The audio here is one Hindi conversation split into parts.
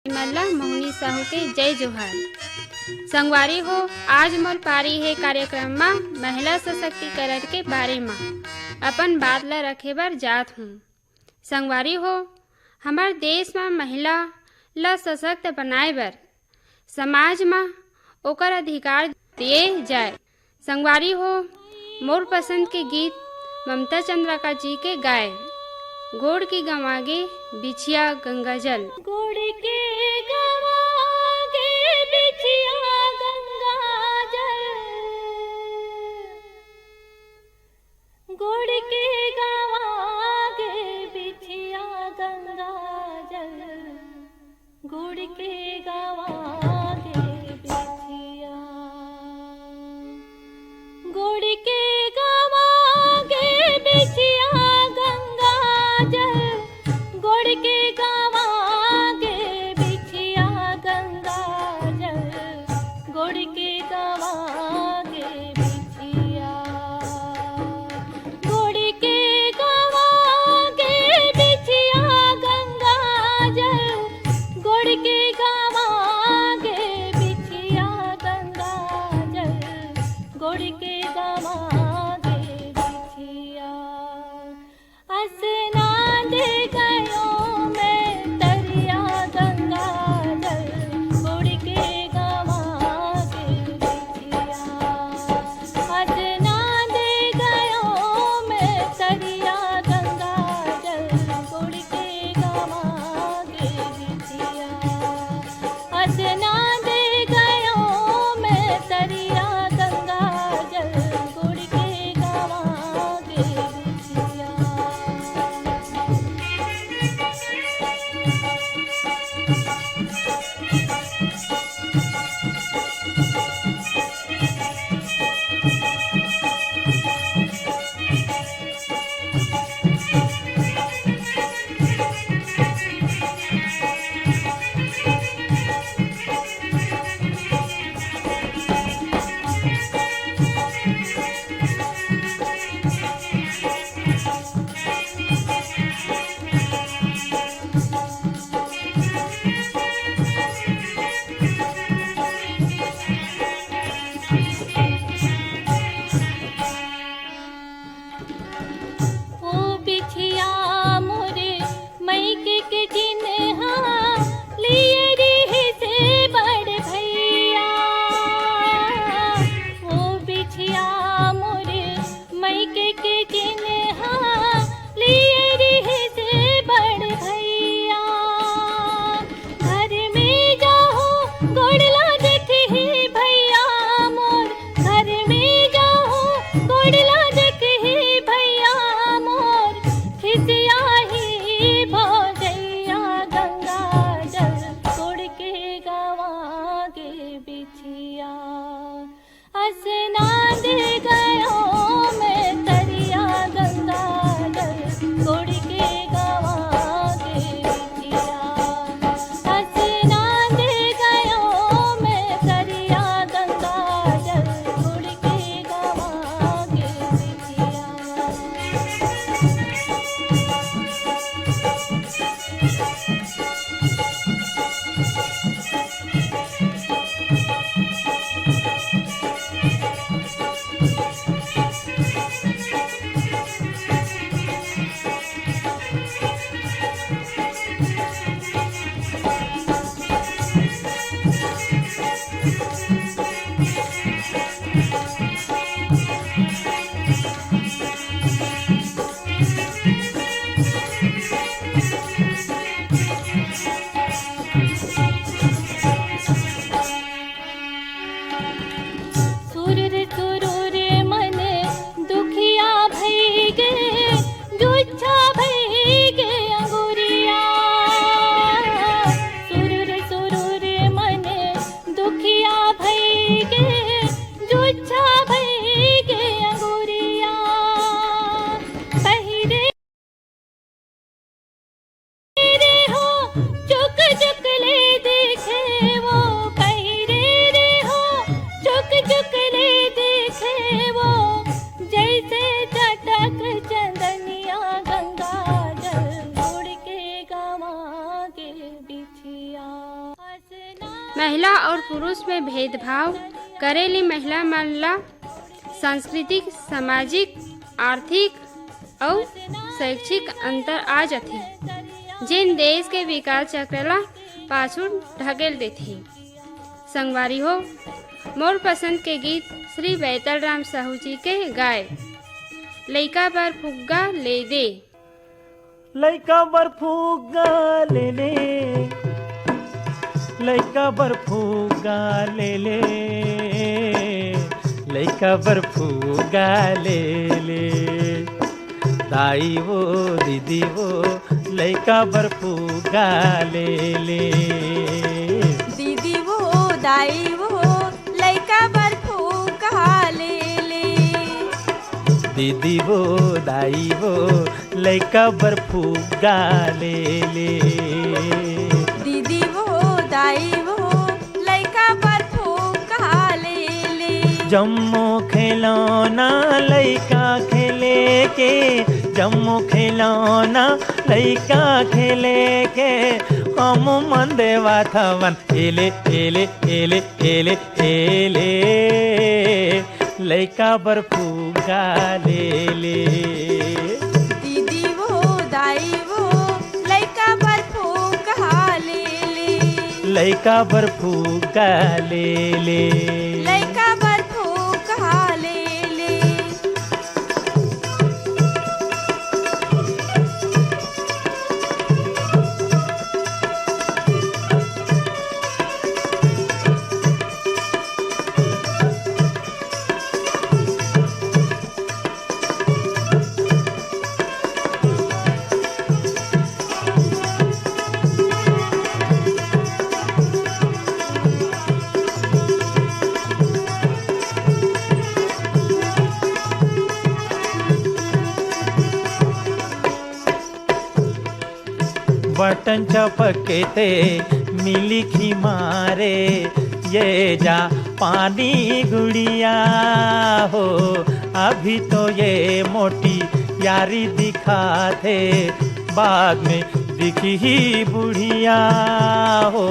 मल्ला मोहनी साहू के जय जोहार। संगवारी हो, आज मोर पारी है कार्यक्रम में महिला सशक्तिकरण के बारे में अपन बात ला रखे बर जात हूँ। संगवारी हो, हमार देश में महिला ला सशक्त बनाए बर समाज में ओकर अधिकार दिए जाए। संगवारी हो, मोर पसंद के गीत ममता चंद्रका जी के गाए गोड़ की गंवागे बिछिया गंगा जल। गोड़ के गंवागे बिछिया गंगा जल, गोड़ के गंवागे बिछिया गंगा जल, गोड़ के गंवागे बिछिया, गोड़ के गंवागे बिछिया गोड़ के गंवागे बिछिया गंगा जल, गोड़ के गंवागे बिछिया, गोड़ के गंवागे बिछिया गंगा जल, गोड़ के गंवागे बिछिया गंगा जल, गोड़ के गंवागे बिछिया। स्नान गयो मैं तरिया गंगा जल, गोड़ के गंवागे बिछिया। स्नान गयो मैं तरिया गंगा जल, गोड़ के गंवागे बिछिया। स्नान गयो मैं तरिया गंगा जल, गोड़ के गंवागे बिछिया। स्नान गयो मैं तरिया गंगा जल, गोड़ के गंवागे बिछिया। स्नान गयो मैं तरिया गंगा जल, गोड़ के गंवागे बिछिया। महिला और पुरुष में भेदभाव करेली महिला मन ला सांस्कृतिक, सामाजिक, आर्थिक और शैक्षिक अंतर आ जाथे जिन देश के विकास चक्र ला पाछू ढकेल देथे। संगवारी हो, मोर पसंद के गीत श्री बैतल राम साहू जी के गाए लइका बर फुग्गा ले दे। लइका बर फुग्गा ले ले, लइका बर फुग्गा ले ले, लइका बर फुग्गा ले ले। दाई वो दीदी वो लइका बर फुग्गा ले ले। दीदी वो दाई वो लइका बर फुग्गा ले ले। दीदी वो दाई वो लइका बर फुग्गा ले ले। दीदी वो दाई वो लइका बर फुग्गा ले ले। जम्मो खिलौना लइका खेले के, जम्मो खिलौना लइका खेले के, हम मन देवा थवन एले एले एले एले एले। लइका बर फुग्गा ले ले। दीदी वो दाई वो लइका बर फुग्गा ले ले। लइका बर फुग्गा ले ले। लइका बर फुग्गा ले ले। बटन चपके ते मिली खी मारे, ये जा पानी गुड़िया हो। अभी तो ये मोटी यारी दिखाते, बाद में दिखी ही बुढ़िया हो।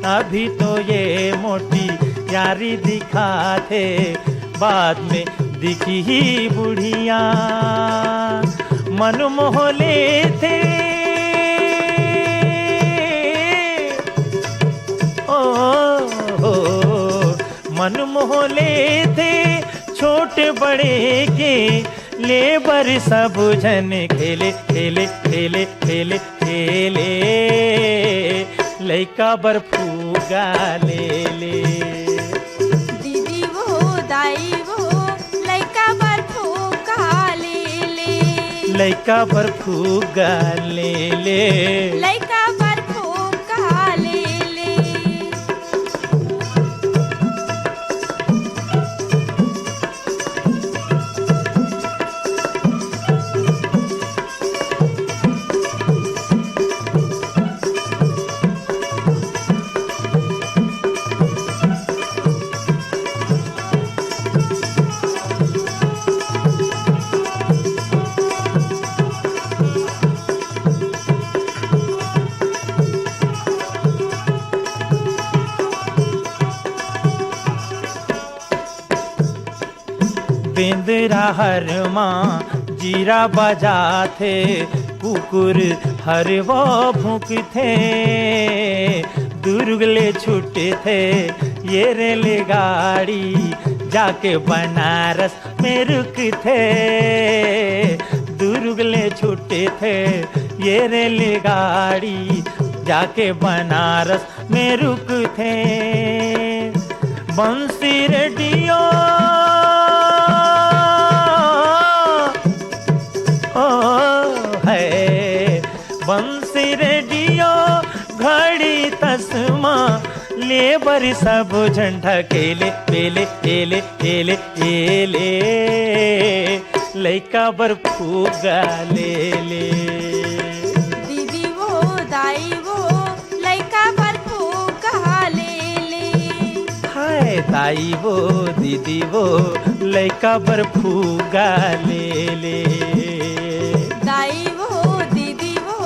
अभी तो ये मोटी यारी दिखाते, बाद में दिखी ही बुढ़िया। मन मोहले थे मन मोहले थे छोटे बड़े के, लेबर सब जन खेले खेले खेले खेले खेले। लइका बर फुग्गा ले ले। दीदी वो दाई वो लइका बर फुग्गा ले ले। लइका बर फुग्गा ले ले। लइका बर फुग्गा ले ले। बेंदरा हर माँ जीरा बजाते, कुकुर हर वो भूकते। दुर्गले छूटे थे ये रेलगाड़ी, जाके बनारस में रुकते। दुर्गले छूटे थे ये रेलगाड़ी, जाके बनारस में रुकते। बंसी रेडियो बंसी रेडियो घड़ी तस्मा, लेबर सब झंडा केले केले केले केले केले। लइका बर फुग्गा ले ले। दीदी वो दाई वो लइका बर फुग्गा ले ले। हाय दाई वो दीदी वो लइका बर फुग्गा ले ले। दाई वो दीदी वो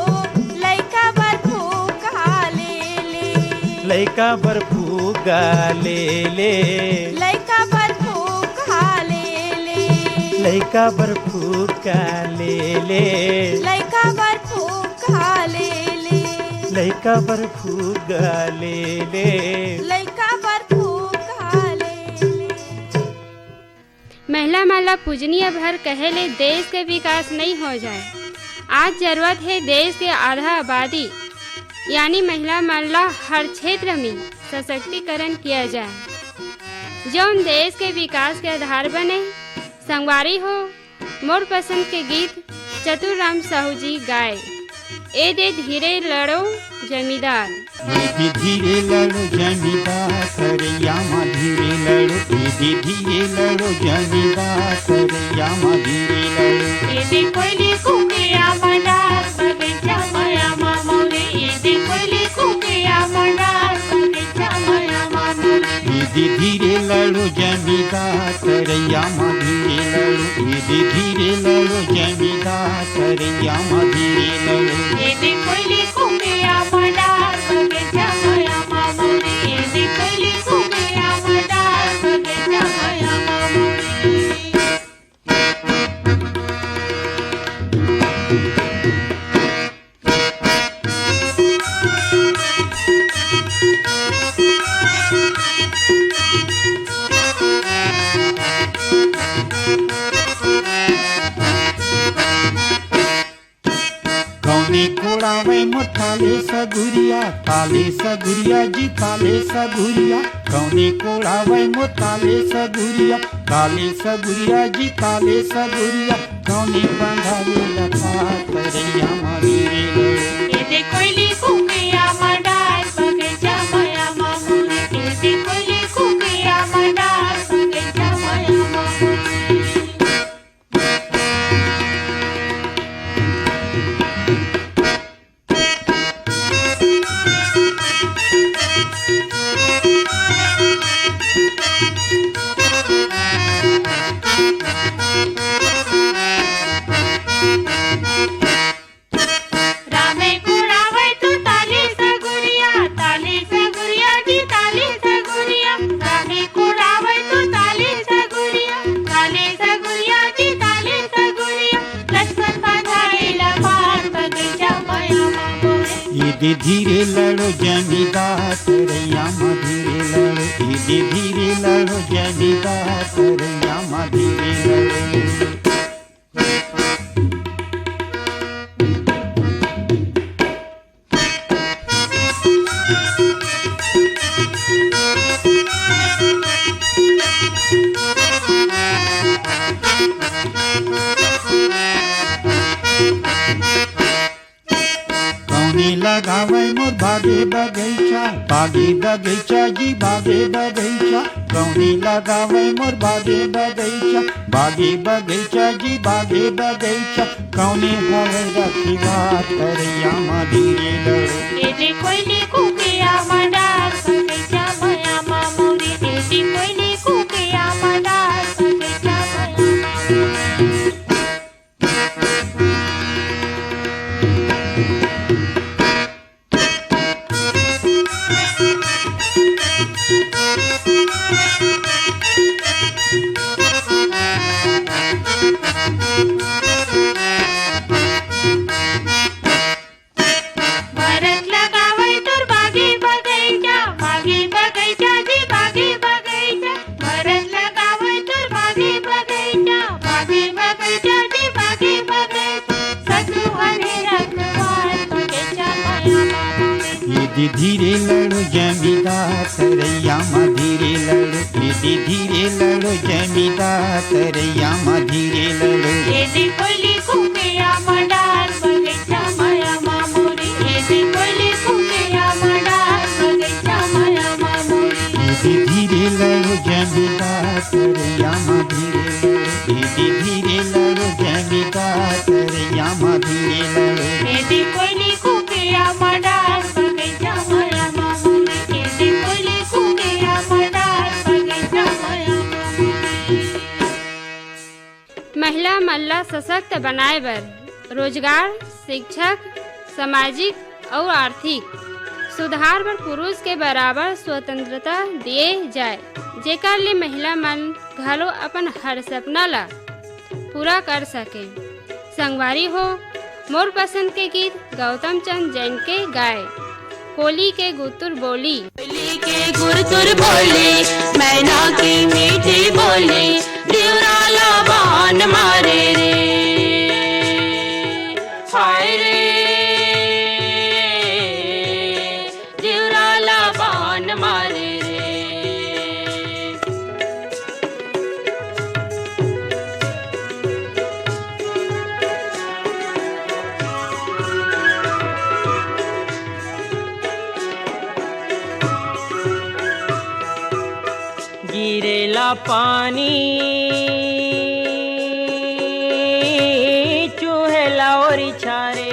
लइका बर फुग्गा ले ले। लइका बर फूगा ले ले लइका बर फूका ले ले लइका बर फूगा ले ले लइका बर फूका ले ले लइका बर फूगा ले ले लइका बर फूका ले ले। महिला माला पूजनीय भर कहेले देश के विकास नहीं हो जाए। आज जरूरत है देश के आधा आबादी यानी महिला माला हर क्षेत्र में सशक्तिकरण किया जाए जो देश के विकास के आधार बने। संगवारी हो मोर पसंद के गीत चतुर राम साहू जी गाए। ए दे धीरे लड़ो जमींदार दीदी धीरे लड़ो जमींदार करैया माँ धीरे लड़ो दीदी धीरे लड़ो जमींदार करैया माँ धीरे लड़ो ये कोयली कुकिया मनार बगीचा माया मामोरे ये कोयली कुकिया मनार बगीचा माया मामोरे दीदी धीरे लड़ो जमींदार करैया माँ धीरे लड़ो दीदी धीरे लड़ो जमींदार करैया माँ धीरे लड़ो ये कोयली कुकिया मनार बगीचा माया मामोरे ये कोयली कुकिया मनार बगीचा माया मामोरे। कौने कोड़ावे मोठाले सगुरिया जी ताले सगुरिया कौने कोड़ावे मोठाले सगुरिया ताले सगुरिया जी ताले सगुरिया कौने बंधावे लखा करैया माँ धीरे लड़ो ये कोयली कुकिया मनार बगीचा माया मामोरे ये कोयली कुकिया मनार बगीचा माया मामोरे। रामे कुड़ावे तो ताली सगुरिया जी ताली सगुरिया रामे कुड़ावे तो ताली सगुरिया जी ताली सगुरिया लक्ष्मण बंधाए लबार बगीचा माया मामोरे दीदी धीरे लड़ो जमींदार करैया माँ धीरे लड़ो दीदी धीरे लड़ो जमींदार करैया माँ धीरे लड़ो कौने लगावे मोर बागे बगीचा जी बागे बगीचा कौने लगावे मोर बागे बगीचा जी बागे बगीचा कौने हवे रखिवा करैया माँ धीरे लड़ो ये कोयली कुकिया मनार बगीचा माया मामोरे ये कोयली कुकिया मनार बगीचा माया मामोरे। भरत लगावे तोर बागी बगीचा जी बागी बगीचा भरत लगावे तोर बागी बगीचा जी बागी बगीचा सतु हरे रखवार बगीचा माया मामोरे दीदी धीरे लड़ो जमींदार करैया माँ धीरे लड़ो दीदी धीरे लड़ो जमींदार करैया माँ धीरे लड़ो ये कोयली कुकिया मनार बगीचा माया मामोरे ये कोयली कुकिया मनार बगीचा माया मामोरे दीदी धीरे लड़ो जमींदार करैया माँ धीरे लड़ो दीदी धीरे लड़ो जमींदार करैया माँ धीरे लड़ो ये कोयली कुकिया मनार बगीचा माया मामोरे ये कोयली कुकिया मनार बगीचा माया मामोरे। महिला मल्ला सशक्त बनाए बर रोजगार शिक्षक सामाजिक और आर्थिक सुधार बर पुरुष के बराबर स्वतंत्रता दिए जाए, जेकर ले महिला मन घलो अपन हर सपना ला पूरा कर सके। संगवारी हो, मोर पसंद के गीत गौतम चंद जैन के गाए। कोली के गुतुर बोली, कोयली के गुरतुर बोली, मैना की मीठी बोली, दिवराला बान मारे रे। हाय रे दिवराला बान मारे रे। गिरेला पानी चूहेला और छारे,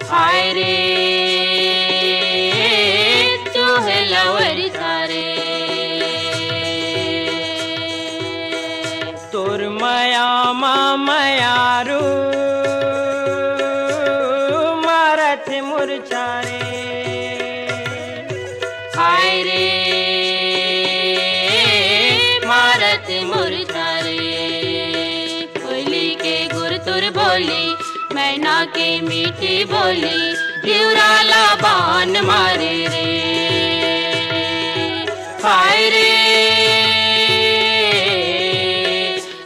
हाय रे चूहेला और छारे। तोर माया मायारू मारत मुरछारे। हाय रे मारत मुरझारे। कोयली के गुरतुर बोली, मैना के मीठी बोली, दिवराला बान मारे रे। हाय रे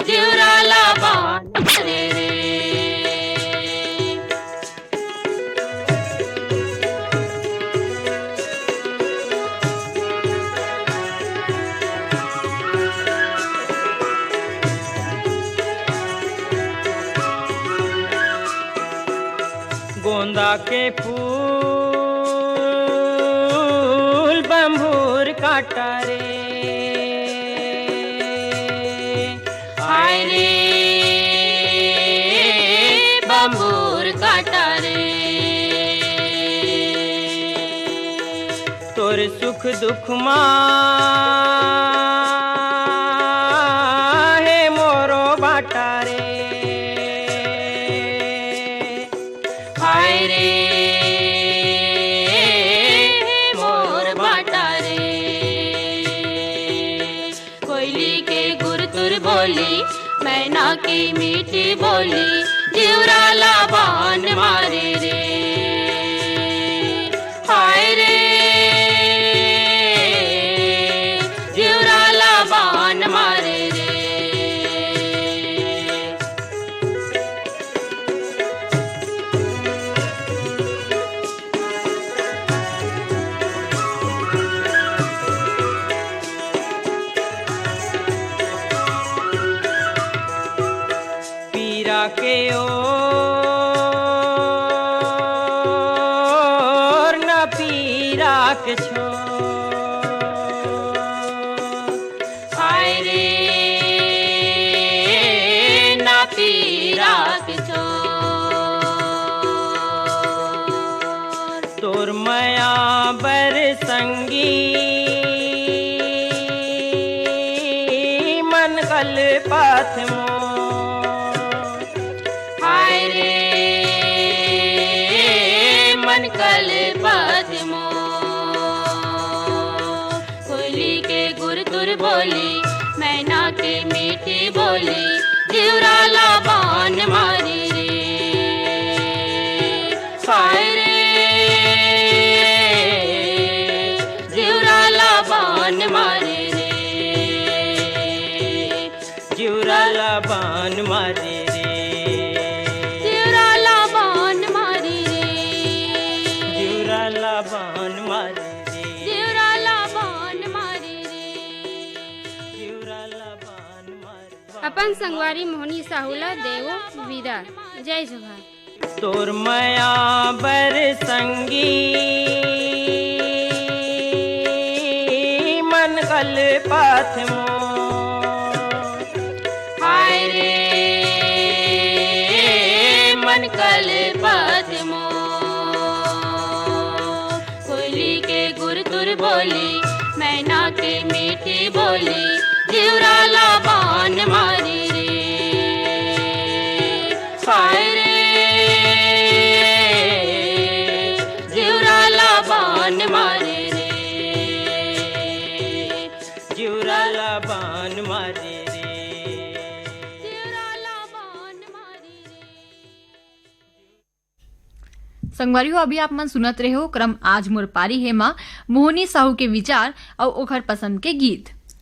दिवराला बान मारे रे। गोंदा के फूल बंबूर काटा रे। हाय रे बंबूर काटा रे। तोर सुख दुख माँ है मोरो बाटा रे। हाय रे मोर बाटा रे। कोयली के गुरतुर बोली, मैना की मीठी बोली, दिवराला बान मारे रे। हाय रे दिवराला बान मारे रे। पीरा के ओर न पीरा के छोर। हाय रे ना पीरा के छोर। तोर माया बर संगी मन कल पाथ मोर। हाय रे मन कल पथ मोर। कोयली के गुरतुर बोली, मैना के मीठी बोली, दिवराला बान मारी रे। हाय रे दिवराला बान मारी रे। जिवराला बान मारे रे। दिवराला बान मारी रे। जिवराला बान मारे रे। दिवराला बान मारी रे। जिवराला बान मारे। अपन संगवारी मोहनी साहुला देवो विदा। जय जोहार। तोर माया बर संगी मन कल पाथ मोर। हाय रे मन कल पथ मोर। कोयली के गुरतुर बोली, मैना के मीठी बोली, दिवराला बान मारी रे। हाय रे बान मारे रे जिउराला बान मारे रे संगवारी हो अभी आप मन सुनत रहे हो क्रम आज मोर पारी है माँ मोहनी साहू के विचार और ओखर पसंद के गीत।